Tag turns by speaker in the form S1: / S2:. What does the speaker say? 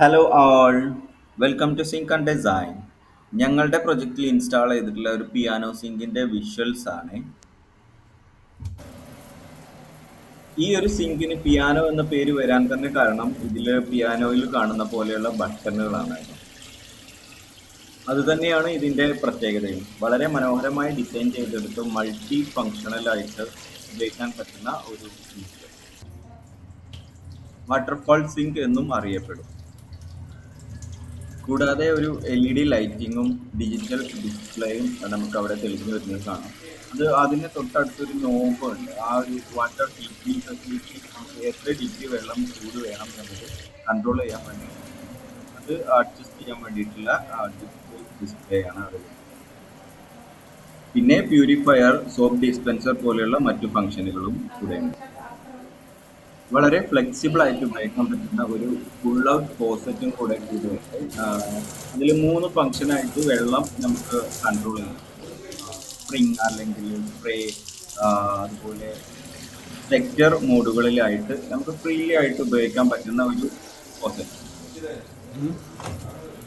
S1: Hello all, welcome to sync and design. ഞങ്ങളുടെ പ്രൊജക്റ്റിൽ install ചെയ്തിട്ടുള്ള ഒരു പിയാനോ സിങ്കിന്റെ വിഷ്വൽസ് ആണ്. ഈ ഒരു സിങ്കിന് പിയാനോ എന്ന പേര് വരാൻ തന്നെ കാരണം ഇതിൽ പിയാനോയിൽ കാണുന്ന പോലെയുള്ള ബട്ടണുകളാണ്. അതുതന്നെയാണ് ഇതിന്റെ പ്രത്യേകതയും. വളരെ മനോഹരമായി ഡിസൈൻ ചെയ്തെടുത്ത് മൾട്ടി ഫങ്ഷണൽ ആയിട്ട് ഉപയോഗിക്കാൻ പറ്റുന്ന ഒരു സിങ്ക്. വാട്ടർഫാൾ സിങ്ക് എന്നും അറിയപ്പെടും. കൂടാതെ ഒരു LED ലൈറ്റിങ്ങും ഡിജിറ്റൽ ഡിസ്പ്ലേയും നമുക്ക് അവിടെ തെളിഞ്ഞു വരുന്നത് കാണാം. അതിന് തൊട്ടടുത്തൊരു നോബ് ഉണ്ട്. ആ ഒരു വാട്ടർ ഹീറ്റിംഗ് ഫെസിലിറ്റി, നമുക്ക് എത്ര ഡിഗ്രി വെള്ളം ചൂട് വേണം എന്നത് കൺട്രോൾ ചെയ്യാൻ വേണ്ടി അത് അഡ്ജസ്റ്റ് ചെയ്യാൻ വേണ്ടിയിട്ടുള്ള ഡിസ്പ്ലേ ആണ് അത്. പിന്നെ പ്യൂരിഫയർ, സോപ്പ് ഡിസ്പെൻസർ പോലെയുള്ള മറ്റു ഫംഗ്ഷനുകളും കൂടെ ഉണ്ട്. വളരെ ഫ്ലെക്സിബിൾ ആയിട്ട് ഉപയോഗിക്കാൻ പറ്റുന്ന ഒരു ഫുൾ ഔട്ട് ഫോസറ്റും കൂടെ കൂടിയിട്ട് അതിൽ 3 ഫംഗ്ഷനായിട്ട് വെള്ളം നമുക്ക് കൺട്രോൾ ചെയ്യാം. സ്പ്രിങ് അല്ലെങ്കിൽ സ്പ്രേ, അതുപോലെ സെക്ടർ മോഡുകളിലായിട്ട് നമുക്ക് ഫ്രീ ആയിട്ട് ഉപയോഗിക്കാൻ പറ്റുന്ന ഒരു ഫോസറ്റ്.